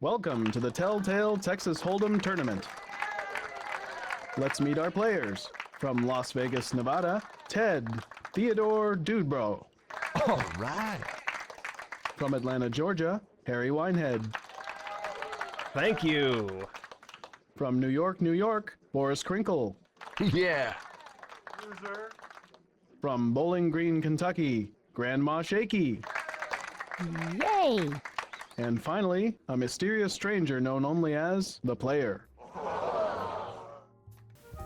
Welcome to the Telltale Texas Hold'Em tournament. Let's meet our players. From Las Vegas, Nevada, Ted Theodore Dudebro. All right. From Atlanta, Georgia, Harry Winehead. Thank you. From New York, New York, Boris Krinkle. Yeah. Loser. From Bowling Green, Kentucky, Grandma Shaky. Yay! And finally, a mysterious stranger known only as the Player.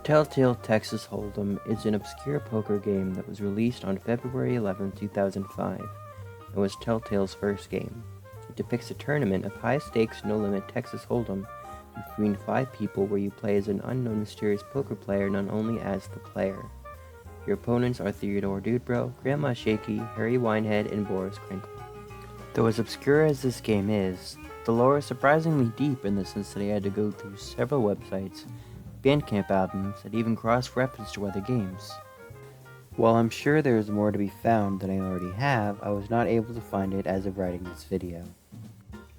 Telltale Texas Hold'Em is an obscure poker game that was released on February 11, 2005, and was Telltale's first game. It depicts a tournament of high-stakes, no-limit Texas Hold'Em between 5 people where you play as an unknown mysterious poker player known only as the Player. Your opponents are Theodore Dudebro, Grandma Shaky, Harry Winehead, and Boris Krinkle. Though as obscure as this game is, the lore is surprisingly deep in the sense that I had to go through several websites, Bandcamp albums, and even cross-reference to other games. While I'm sure there is more to be found than I already have, I was not able to find it as of writing this video.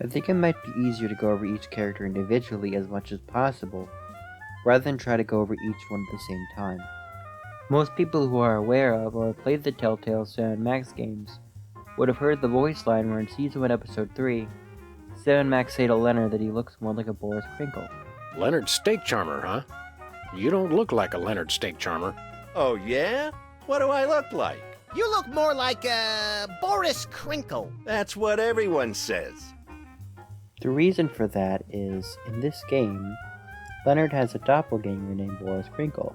I think it might be easier to go over each character individually as much as possible, rather than try to go over each one at the same time. Most people who are aware of or have played the Telltale Sam & Max games would have heard the voice line where in Season 1 Episode 3, Sam & Max say to Leonard that he looks more like a Boris Krinkle. Leonard Steak Charmer, huh? You don't look like a Leonard Steak Charmer. Oh, yeah? What do I look like? You look more like Boris Krinkle. That's what everyone says. The reason for that is, in this game, Leonard has a doppelganger named Boris Krinkle.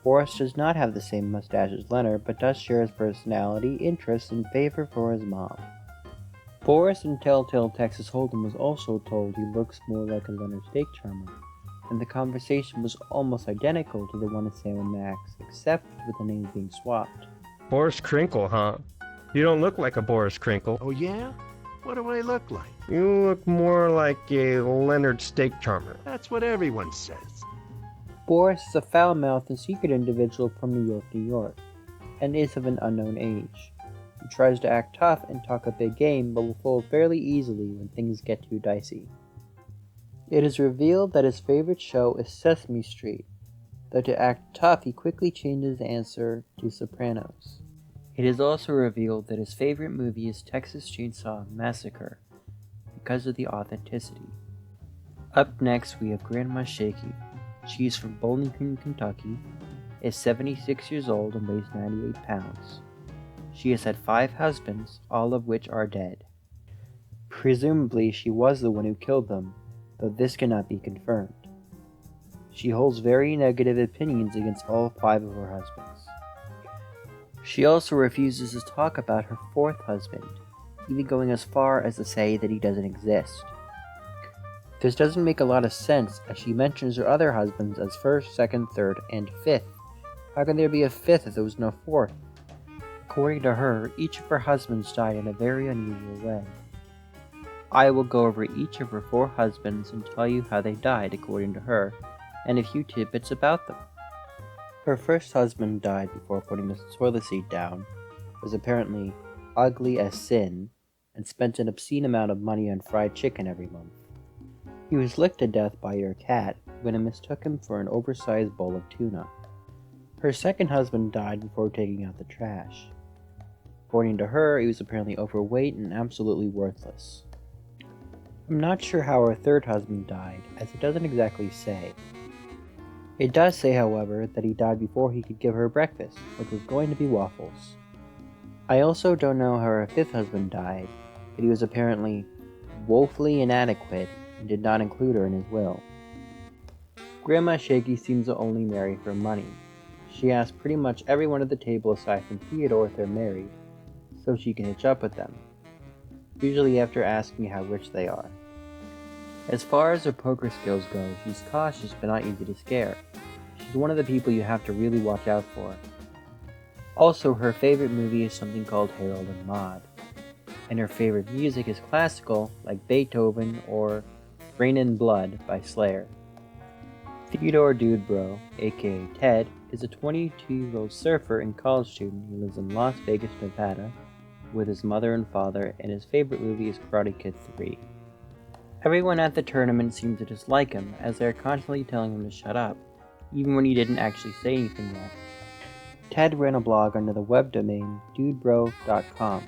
Boris does not have the same mustache as Leonard, but does share his personality, interests, and favor for his mom. Boris in Telltale Texas Hold'Em was also told he looks more like a Leonard Steak Charmer, and the conversation was almost identical to the one in Sam & Max, except with the names being swapped. Boris Krinkle, huh? You don't look like a Boris Krinkle. Oh, yeah? What do I look like? You look more like a Leonard Steak Charmer. That's what everyone says. Boris is a foul-mouthed and secret individual from New York, New York, and is of an unknown age. He tries to act tough and talk a big game, but will fold fairly easily when things get too dicey. It is revealed that his favorite show is Sesame Street, though to act tough he quickly changes the answer to Sopranos. It is also revealed that his favorite movie is Texas Chainsaw Massacre, because of the authenticity. Up next we have Grandma Shaky. She is from Bowling Green, Kentucky, is 76 years old and weighs 98 pounds. She has had 5 husbands, all of which are dead. Presumably she was the one who killed them, though this cannot be confirmed. She holds very negative opinions against all 5 of her husbands. She also refuses to talk about her 4th husband, even going as far as to say that he doesn't exist. This doesn't make a lot of sense, as she mentions her other husbands as 1st, 2nd, 3rd, and 5th. How can there be a 5th if there was no 4th? According to her, each of her husbands died in a very unusual way. I will go over each of her 4 husbands and tell you how they died according to her, and a few tidbits about them. Her first husband died before putting the toilet seat down, was apparently ugly as sin, and spent an obscene amount of money on fried chicken every month. He was licked to death by your cat when it mistook him for an oversized bowl of tuna. Her second husband died before taking out the trash. According to her, he was apparently overweight and absolutely worthless. I'm not sure how her third husband died, as it doesn't exactly say. It does say, however, that he died before he could give her breakfast, which was going to be waffles. I also don't know how her 5th husband died, but he was apparently woefully inadequate and did not include her in his will. Grandma Shaky seems to only marry for money. She asks pretty much everyone at the table aside from Theodore if they're married, so she can hitch up with them, usually after asking how rich they are. As far as her poker skills go, she's cautious but not easy to scare. She's one of the people you have to really watch out for. Also, her favorite movie is something called Harold and Maude, and her favorite music is classical, like Beethoven or Rain in Blood by Slayer. Theodore Dudebro, aka Ted, is a 22-year-old surfer and college student who lives in Las Vegas, Nevada, with his mother and father, and his favorite movie is Karate Kid 3. Everyone at the tournament seemed to dislike him, as they were constantly telling him to shut up, even when he didn't actually say anything yet. Ted ran a blog under the web domain dudebro.com,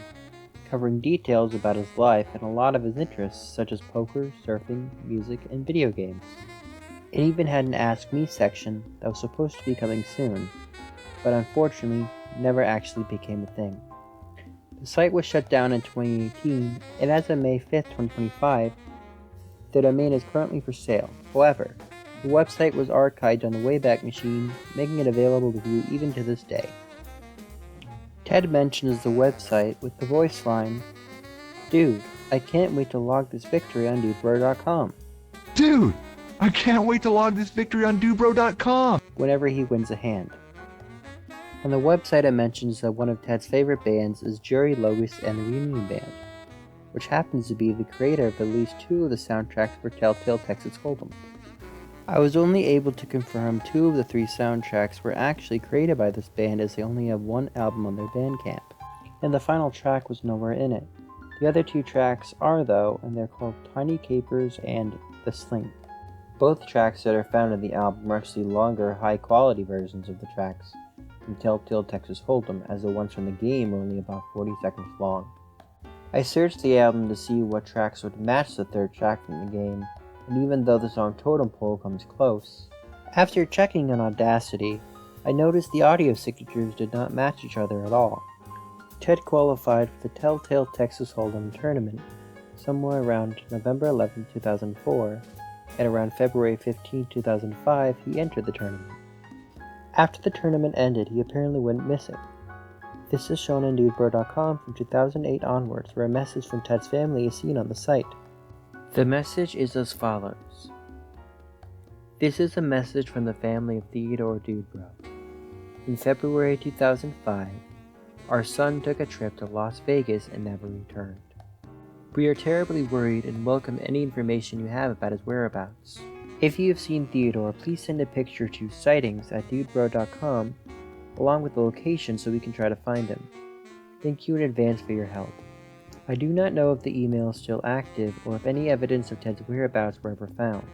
covering details about his life and a lot of his interests such as poker, surfing, music, and video games. It even had an Ask Me section that was supposed to be coming soon, but unfortunately never actually became a thing. The site was shut down in 2018, and as of May 5th, 2025, the domain is currently for sale. However, the website was archived on the Wayback Machine, making it available to view even to this day. Ted mentions the website with the voice line, "Dude, I can't wait to log this victory on dudebro.com," Dude, I can't wait to log this victory on dubro.com. whenever he wins a hand. On the website it mentions that one of Ted's favorite bands is Jerry Logus and the Reunion Band, which happens to be the creator of at least 2 of the soundtracks for Telltale Texas Hold'Em. I was only able to confirm 2 of the 3 soundtracks were actually created by this band, as they only have 1 album on their Bandcamp, and the final track was nowhere in it. The other 2 tracks are though, and they're called Tiny Capers and The Sling. Both tracks that are found in the album are actually longer, high-quality versions of the tracks from Telltale Texas Hold'Em, as the ones from the game are only about 40 seconds long. I searched the album to see what tracks would match the 3rd track from the game, and even though the song Totem Pole comes close, after checking on Audacity, I noticed the audio signatures did not match each other at all. Ted qualified for the Telltale Texas Hold'Em tournament somewhere around November 11, 2004, and around February 15, 2005 he entered the tournament. After the tournament ended, he apparently went missing. This is shown in dudebro.com from 2008 onwards, where a message from Ted's family is seen on the site. The message is as follows. This is a message from the family of Theodore Dudebro. In February 2005, our son took a trip to Las Vegas and never returned. We are terribly worried and welcome any information you have about his whereabouts. If you have seen Theodore, please send a picture to sightings@dudebro.com along with the location so we can try to find him. Thank you in advance for your help. I do not know if the email is still active or if any evidence of Ted's whereabouts were ever found.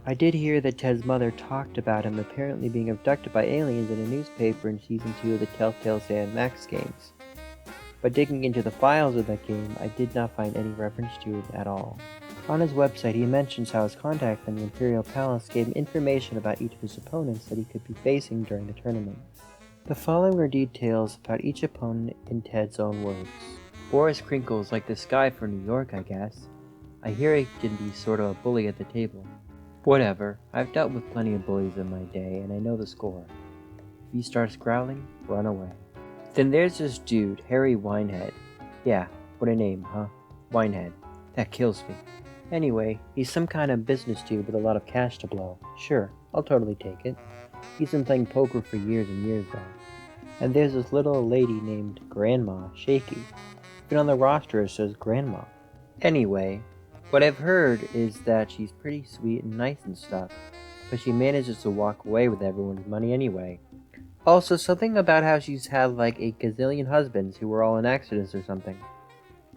I did hear that Ted's mother talked about him apparently being abducted by aliens in a newspaper in Season 2 of the Telltale Sam Max games. But digging into the files of that game, I did not find any reference to it at all. On his website, he mentions how his contact from the Imperial Palace gave him information about each of his opponents that he could be facing during the tournament. The following are details about each opponent in Ted's own words. Boris Crinkle's like this guy from New York, I guess. I hear he can be sort of a bully at the table. Whatever, I've dealt with plenty of bullies in my day, and I know the score. If he starts growling, run away. Then there's this dude, Harry Winehead. Yeah, what a name, huh? Winehead. That kills me. Anyway, he's some kind of business dude with a lot of cash to blow. Sure, I'll totally take it. He's been playing poker for years and years though. And there's this little lady named Grandma Shaky. Even on the roster it says Grandma. Anyway, what I've heard is that she's pretty sweet and nice and stuff, but she manages to walk away with everyone's money anyway. Also, something about how she's had like a gazillion husbands who were all in accidents or something.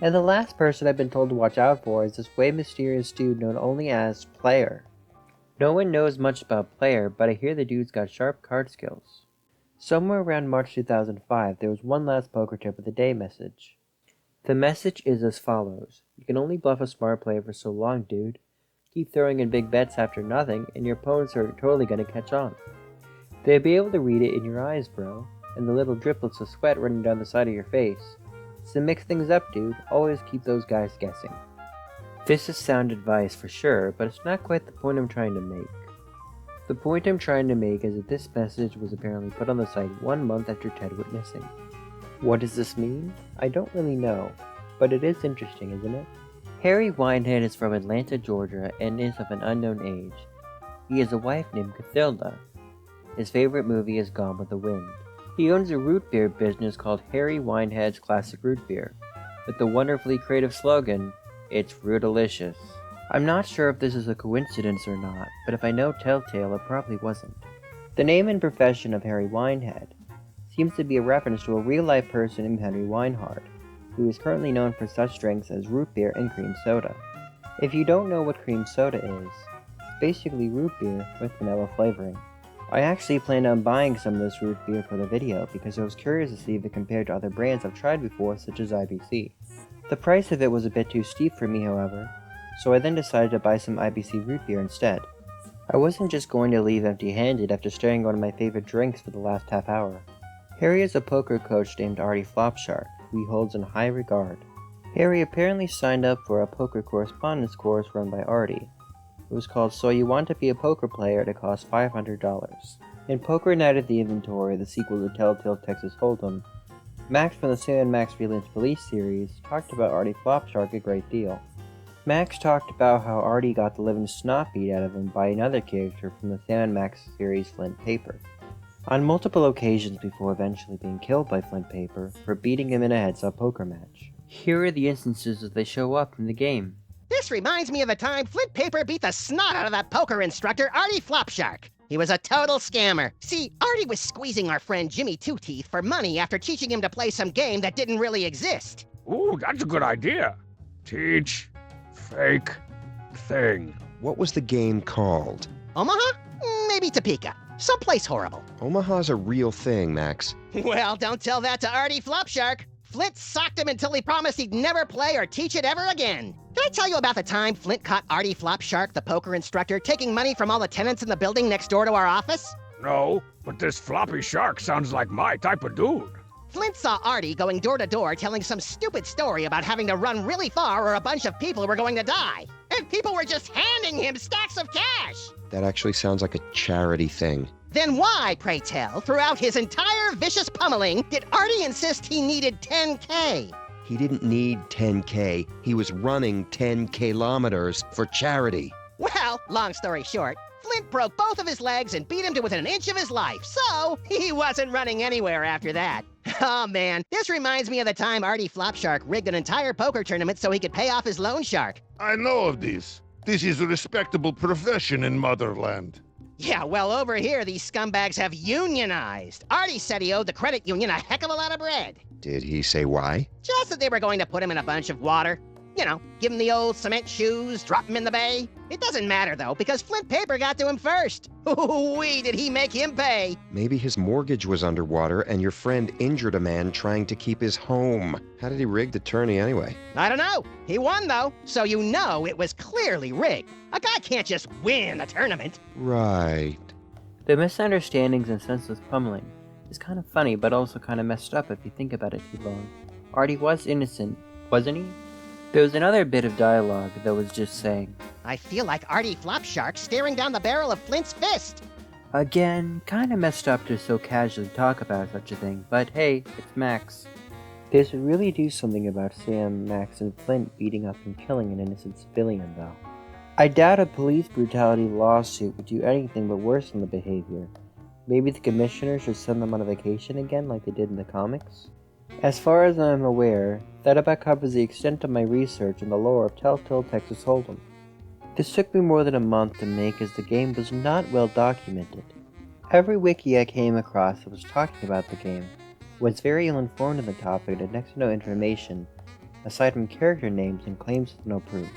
And the last person I've been told to watch out for is this way mysterious dude known only as Player. No one knows much about Player, but I hear the dude's got sharp card skills. Somewhere around March 2005, there was one last poker tip of the day message. The message is as follows. You can only bluff a smart player for so long, dude. Keep throwing in big bets after nothing, and your opponents are totally going to catch on. They'll be able to read it in your eyes, bro, and the little driplets of sweat running down the side of your face. So mix things up, dude. Always keep those guys guessing. This is sound advice for sure, but it's not quite the point I'm trying to make. The point I'm trying to make is that this message was apparently put on the site 1 month after Ted went missing. What does this mean? I don't really know, but it is interesting, isn't it? Harry Winehead is from Atlanta, Georgia, and is of an unknown age. He has a wife named Cathilda. His favorite movie is Gone with the Wind. He owns a root beer business called Harry Winehead's Classic Root Beer, with the wonderfully creative slogan, "It's Rootalicious." I'm not sure if this is a coincidence or not, but if I know Telltale, it probably wasn't. The name and profession of Harry Winehead seems to be a reference to a real-life person named Henry Weinhard, who is currently known for such drinks as root beer and cream soda. If you don't know what cream soda is, it's basically root beer with vanilla flavoring. I actually planned on buying some of this root beer for the video because I was curious to see if it compared to other brands I've tried before, such as IBC. The price of it was a bit too steep for me, however, so I then decided to buy some IBC root beer instead. I wasn't just going to leave empty-handed after staring one of my favorite drinks for the last half hour. Harry is a poker coach named Artie Flopshark, who he holds in high regard. Harry apparently signed up for a poker correspondence course run by Artie. It was called So You Want to Be a Poker Player and it cost $500. In Poker Night at the Inventory, the sequel to Telltale Texas Hold'Em, Max from the Sam and Max Freelance Police series talked about Artie Flopshark a great deal. Max talked about how Artie got the living snot beat out of him by another character from the Sam and Max series, Flint Paper, on multiple occasions before eventually being killed by Flint Paper for beating him in a heads-up poker match. Here are the instances as they show up in the game. This reminds me of the time Flint Paper beat the snot out of that poker instructor, Artie Flopshark. He was a total scammer. See, Artie was squeezing our friend Jimmy Two Teeth for money after teaching him to play some game that didn't really exist. Ooh, that's a good idea. Teach, fake, thing. What was the game called? Omaha? Maybe Topeka. Someplace horrible. Omaha's a real thing, Max. Well, don't tell that to Artie Flopshark. Flint socked him until he promised he'd never play or teach it ever again. Did I tell you about the time Flint caught Artie Flopshark, the poker instructor, taking money from all the tenants in the building next door to our office? No, but this floppy shark sounds like my type of dude. Flint saw Artie going door to door telling some stupid story about having to run really far or a bunch of people were going to die. And people were just handing him stacks of cash. That actually sounds like a charity thing. Then why, pray tell, throughout his entire vicious pummeling, did Artie insist he needed 10K? He didn't need 10K. He was running 10 kilometers for charity. Well, long story short, Flint broke both of his legs and beat him to within an inch of his life, so he wasn't running anywhere after that. Oh man, this reminds me of the time Artie Flopshark rigged an entire poker tournament so he could pay off his loan shark. I know of this. This is a respectable profession in Motherland. Yeah, well, over here, these scumbags have unionized. Artie said he owed the credit union a heck of a lot of bread. Did he say why? Just that they were going to put him in a bunch of water. You know, give him the old cement shoes, drop him in the bay. It doesn't matter, though, because Flint Paper got to him first. Ooh-wee, did he make him pay. Maybe his mortgage was underwater and your friend injured a man trying to keep his home. How did he rig the tourney anyway? I don't know. He won, though, so you know it was clearly rigged. A guy can't just win a tournament. Right. The misunderstandings and senseless pummeling is kind of funny, but also kind of messed up if you think about it too long. Artie was innocent, wasn't he? There was another bit of dialogue that was just saying, I feel like Artie Flopshark staring down the barrel of Flint's fist. Again, kinda messed up to so casually talk about such a thing, but hey, it's Max. They should really do something about Sam, Max, and Flint beating up and killing an innocent civilian, though. I doubt a police brutality lawsuit would do anything but worsen the behavior. Maybe the commissioner should send them on a vacation again like they did in the comics? As far as I am aware, that about covers the extent of my research in the lore of Telltale Texas Hold'Em. This took me more than a month to make as the game was not well documented. Every wiki I came across that was talking about the game was very ill-informed on the topic and had next to no information, aside from character names and claims with no proof.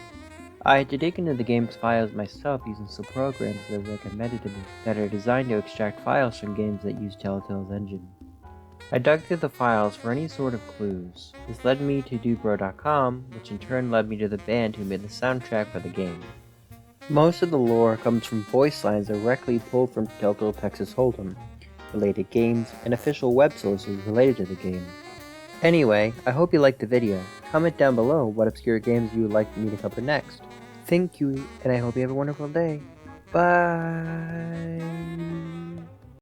I had to dig into the game's files myself using some programs that were recommended to me that are designed to extract files from games that use Telltale's engine. I dug through the files for any sort of clues. This led me to Dubro.com, which in turn led me to the band who made the soundtrack for the game. Most of the lore comes from voice lines directly pulled from Telltale Texas Hold'Em, related games, and official web sources related to the game. Anyway, I hope you liked the video. Comment down below what obscure games you would like me to cover next. Thank you, and I hope you have a wonderful day. Bye!